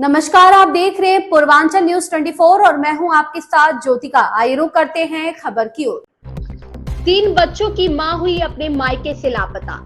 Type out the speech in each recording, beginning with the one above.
नमस्कार, आप देख रहे हैं पूर्वांचल न्यूज 24 और मैं हूं आपके साथ ज्योतिका। आइए रुक करते हैं खबर की ओर। 3 बच्चों की मां हुई अपने मायके से लापता।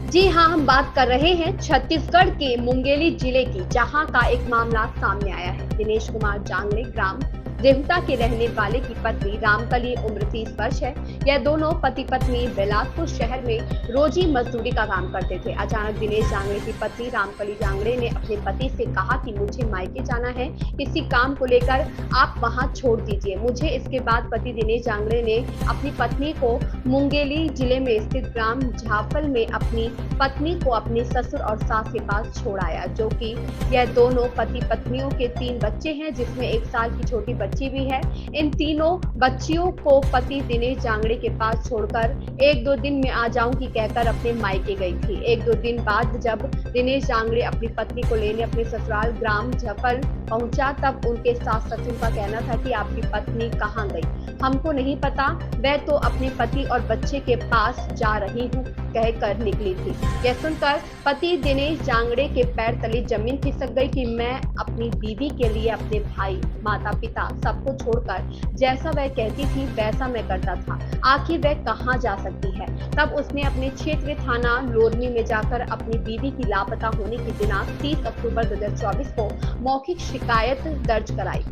जी हां, हम बात कर रहे हैं छत्तीसगढ़ के मुंगेली जिले की, जहां का एक मामला सामने आया है। दिनेश कुमार जांगले ग्राम रेहुटा के रहने वाले की पत्नी रामकली उम्र 30 वर्ष है। यह दोनों पति पत्नी बिलासपुर शहर में रोजी मजदूरी का काम करते थे। अचानक दिनेश जांगले की पत्नी रामकली जांगले ने अपने पति से कहा कि मुझे मायके जाना है, किसी काम को लेकर आप वहां छोड़ दीजिए मुझे। इसके बाद पति दिनेश जांगले ने अपनी पत्नी को मुंगेली जिले में स्थित ग्राम झापल में अपनी पत्नी को अपने ससुर और सास के पास छोड़ आया, जो कि यह दोनों पति पत्नियों के 3 बच्चे हैं, जिसमें 1 साल की छोटी बच्ची भी है। इन तीनों बच्चियों को पति दिनेश जांगड़े के पास छोड़कर 1-2 दिन में आ जाऊंगी कहकर अपने मायके गई थी। 1-2 दिन बाद जब दिनेश जांगड़े अपनी पत्नी को लेने अपने ससुराल ग्राम झपल पहुंचा, तब उनके सास ससुर का कहना था कि आपकी पत्नी कहां गई, हमको नहीं पता, वह तो अपने पति और बच्चे के पास जा रही हूँ कहकर निकली थी। यह सुनकर पति दिनेश जांगड़े के पैर तले जमीन खिसक गई कि मैं अपनी बीवी के लिए अपने भाई, माता पिता सबको छोड़कर जैसा वह कहती थी वैसा मैं करता था, आखिर वह कहां जा सकती है। तब उसने अपने क्षेत्रीय थाना लोरमी में जाकर अपनी बीवी की लापता होने की दिनांक 30 अक्टूबर 2024 को मौखिक शिकायत दर्ज कराई।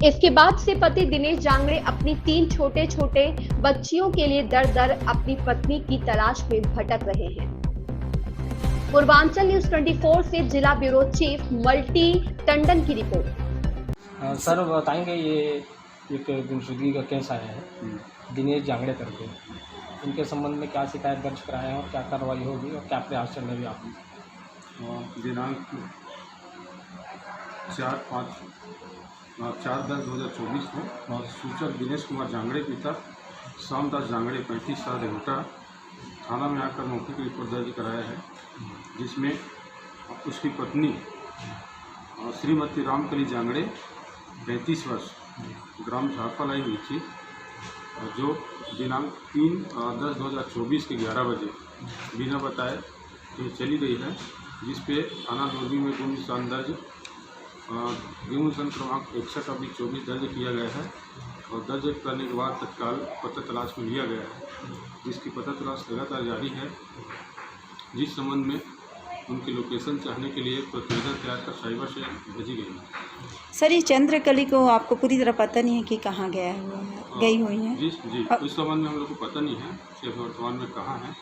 इसके बाद से पति दिनेश जांगड़े अपनी 3 छोटे छोटे बच्चियों के लिए दर दर अपनी पत्नी की तलाश में भटक रहे हैं। पूर्वांचल न्यूज 24 से जिला ब्यूरो चीफ मल्टी टंडन की रिपोर्ट। सर बताएंगे, ये एक गुमशुदगी का केस आया है दिनेश जांगड़े करके, उनके संबंध में क्या शिकायत दर्ज कराया है और क्या कार्रवाई होगी और क्या प्रयास चल रहे आप? दिनांक 4/10/2024 को सूचक दिनेश कुमार जांगड़े पिता श्यामदास जांगड़े 35 साल रेहुटा थाना में आकर मौखिक रिपोर्ट दर्ज कराया है, जिसमें उसकी पत्नी श्रीमती रामकली जांगड़े 35 वर्ष ग्राम झापल आई हुई थी, जो दिनांक 3/10/2024 के 11 बजे बिना बताए चली गई है, जिस पे थाना लोरमी में गुम निशान दर्ज निशान क्रमांक 61/24 दर्ज किया गया है और दर्ज करने के बाद तत्काल पता तलाश में लिया गया है, जिसकी पता तलाश लगातार जारी है, जिस संबंध में उनकी लोकेशन चाहने के लिए प्रतिवेदन तैयार कर साइबर से भेजी गई है। सर, ये चंद्रकली को आपको पूरी तरह पता नहीं है कि कहाँ गया हुआ है, गई हुई है? जी, उस संबंध में हम लोग को पता नहीं है कि वर्तमान में कहाँ है।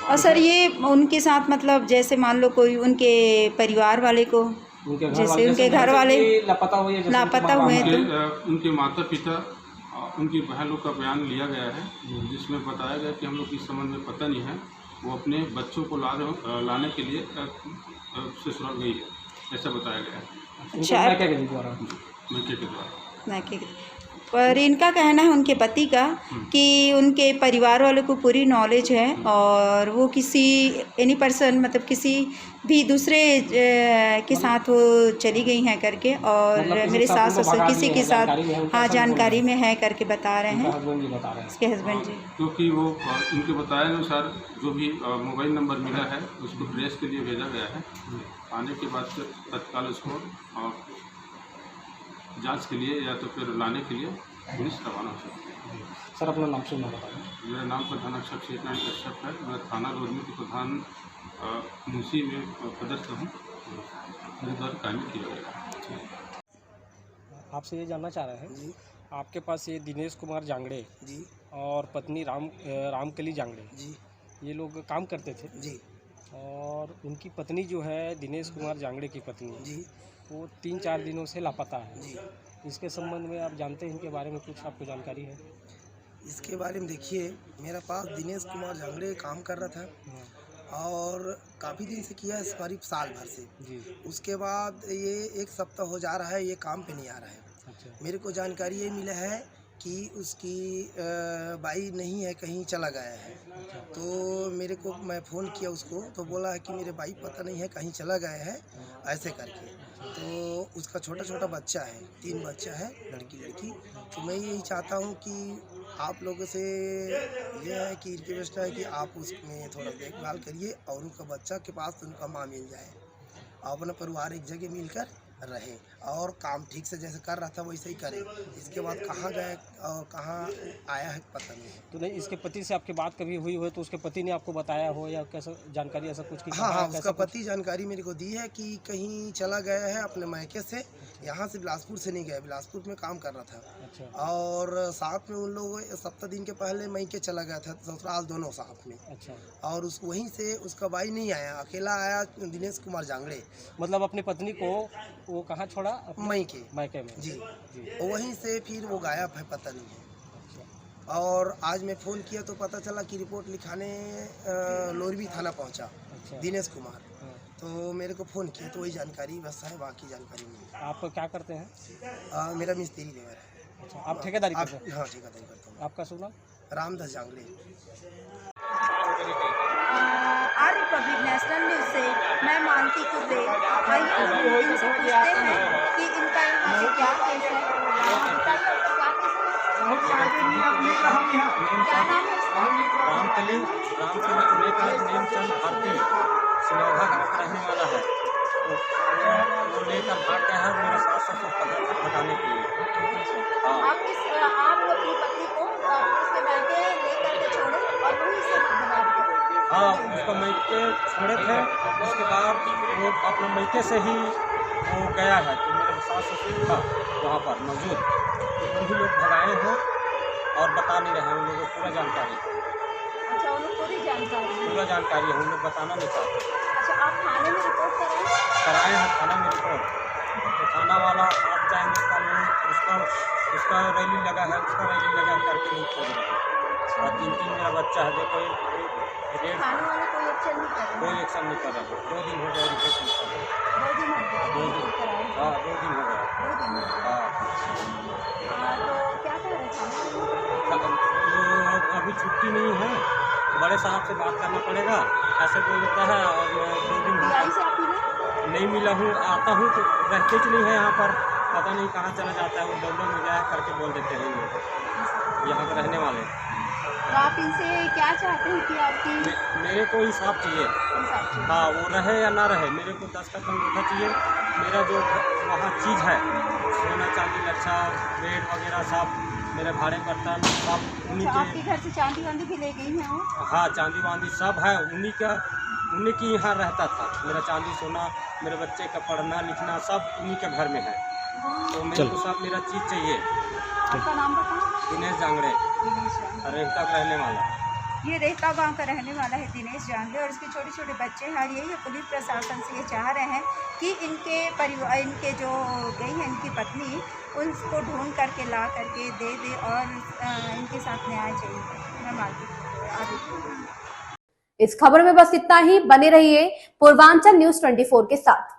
और सर, ये उनके साथ मतलब जैसे मान लो कोई उनके परिवार वाले को, जैसे उनके घर वाले लापता हुए तो उनके माता पिता, उनकी बहन लोग का बयान लिया गया है, जिसमें बताया गया कि हम लोग इस संबंध में पता नहीं है, वो अपने बच्चों को लाने के लिए ससुराल गई है, ऐसा बताया गया है। अच्छा, मैके के द्वारा। पर इनका कहना है उनके पति का कि उनके परिवार वालों को पूरी नॉलेज है और वो किसी एनी पर्सन मतलब किसी भी दूसरे के साथ वो चली गई हैं करके, और मतलब मेरे सास ससुर किसी के साथ हाँ जानकारी में है करके बता रहे हैं इसके हस्बैंड जी। क्योंकि वो उनके बताए अनुसार जो भी मोबाइल नंबर मिला है उसको प्रेस के लिए भेजा गया है, आने के बाद तत्काल उसको जांच के लिए या तो फिर लाने के लिए पुलिस रवाना हो सकती है। सर, अपना नाम से बताएं। मेरा नाम प्रधानाक्षक शेखनारायण कश्यप है, मैं थाना लोरमी के प्रधान मुंशी में पदस्थ हूँ, मेरे द्वारा कार्य किया गया। आपसे ये जानना चाह रहे हैं जी, आपके पास ये दिनेश कुमार जांगड़े जी और पत्नी रामकली जांगड़े जी ये लोग काम करते थे जी और उनकी पत्नी जो है दिनेश कुमार जांगड़े की पत्नी जी वो 3-4 दिनों से लापता है जी। इसके संबंध में आप जानते हैं, इनके बारे में कुछ आपको जानकारी है? इसके बारे में देखिए, मेरे पास दिनेश कुमार जांगड़े काम कर रहा था और काफ़ी दिन से किया है, करीब साल भर से जी। उसके बाद ये 1 सप्ताह हो जा रहा है, ये काम पे नहीं आ रहा है। अच्छा। मेरे को जानकारी ये मिला है कि उसकी बाई नहीं है, कहीं चला गया है। अच्छा। तो मेरे को मैं फ़ोन किया उसको, तो बोला है कि मेरे बाई पता नहीं है, कहीं चला गया है ऐसे करके। तो उसका छोटा छोटा बच्चा है, 3 बच्चा है, लड़की। तो मैं यही चाहता हूँ कि आप लोगों से ये है कि रिक्वेस्ट है कि आप उसमें थोड़ा देखभाल करिए और उनका बच्चा के पास उनका माँ मिल जाए अपना परिवार एक जगह मिलकर रहे और काम ठीक से जैसे कर रहा था वैसे ही करे। इसके बाद कहाँ गए और कहाँ आया है पता नहीं है। तो नहीं, इसके पति से आपकी बात कभी हुई हो तो उसके पति ने आपको बताया हो या कैसा जानकारी ऐसा कुछ की? हाँ, उसका पति जानकारी मेरे को दी है कि कहीं चला गया है अपने मायके से, यहाँ से बिलासपुर से नहीं गया, बिलासपुर में काम कर रहा था। अच्छा। और साथ में उन लोग 7 दिन के पहले मायके चला गया था, ससुराल दोनों साथ में। अच्छा। और उस वहीं से उसका भाई नहीं आया, अकेला आया दिनेश कुमार जांगड़े। मतलब अपनी पत्नी को वो कहाँ छोड़ा? मायके मायके में। जी, जी। वहीं से फिर वो गायब है, पता नहीं है। और आज मैं फ़ोन किया तो पता चला कि रिपोर्ट लिखाने लोरबी थाना पहुंचा अच्छा। दिनेश कुमार। हाँ। तो मेरे को फ़ोन किया तो वही जानकारी बस है, बाकी जानकारी नहीं आप क्या करते हैं? है। मेरा मिस्त्री लेबर है। अच्छा, आप ठेकेदारी करते हैं? हाँ, ठेकेदारी करता हूँ। आपका शुभ नाम? Ramdas Jangde. R Republic National News से मैं मानती कुर्रे। आइए हम इनसे पूछते हैं कि इनका यहाँ से क्या केस है। बताइए आपका क्या केस है? क्या नाम है इसका? रामकली नेमचंद भारती सिनौघा का रहने वाला है। वो लेकर भाग गया है मेरे सास ससुर बताने के लिए। हाँ, आप अपनी पत्नी को उसके मायके लेकर के छोड़े और वहीं से भाग गए। हाँ, उसको मैके छोड़े थे, उसके बाद वो अपने मैके से ही वो गया है। तो मेरे सास ससुर था वहाँ पर मौजूद, तो वही लोग भगाए हैं और बता नहीं रहे हैं उन लोगों को पूरा जानकारी। अच्छा, उन्हें पूरी जानकारी है। पूरा जानकारी है, उन लोग बताना नहीं चाहते। अच्छा, आप थाने में रिपोर्ट कराए हैं थाना में रिपोर्ट। तो थाना वाला आप जाएंगे कल, उसका रैली लगा है, उसका रैली लगा करके नहीं खोज रहे हैं। और 3 मेरा बच्चा है, देखो रेड थाने वाले कोई एक्शन नहीं कर रहे? कोई एक्शन नहीं कर रहा है। 2 दिन हो गए रिपोर्ट नहीं कर रहे। 2 दिन हो गए? 2 दिन, हाँ 2 दिन हो गए। 2 दिन हो गए। हाँ, तो क्या कह रहे थे? तो अभी छुट्टी नहीं है, बड़े साहब से बात करना पड़ेगा, ऐसे बोल देता है। और मैं 2 दिन पीआई से आप मिले? नहीं मिला हूँ, आता हूँ तो रहते ही नहीं है यहाँ पर, पता नहीं कहाँ चला जाता है। वो दौड़ों में गया करके बोल देते हैं लोग यहाँ पर रहने वाले। तो आप इनसे क्या चाहते हैं कि आपकी मेरे को हिसाब चाहिए। इंसाफ चाहिए? हाँ, वो रहे या ना रहे, मेरे को 10 का अंगूठा चाहिए। मेरा जो वहाँ चीज़ है, सोना चांदी लच्छा बेड वगैरह सब, मेरे भाड़े बर्तन सब उन्हीं अच्छा, के। आपके घर से चांदी वांदी भी ले गई हैं वो? हाँ, चांदी वांदी सब है उन्हीं की यहाँ रहता था। मेरा चांदी सोना, मेरे बच्चे का पढ़ना लिखना सब उन्हीं के घर में है। तो मेरे को सब मेरा चीज़ चाहिए। आपका नाम बताओ? दिनेश जांगड़े, दिनेश जांगड़े। रेहता का रहने वाला। ये रेहता गांव का रहने वाला है दिनेश जांगड़े और इसके छोटे छोटे बच्चे हैं। और यही पुलिस प्रशासन से ये चाह रहे हैं कि इनके परिवार, इनके जो गई है इनकी पत्नी, उनको ढूंढ करके ला करके दे और इनके साथ न्याय चाहिए। मैं मालती आगे। इस खबर में बस इतना ही। बने रहिए पूर्वांचल न्यूज़ 24 के साथ।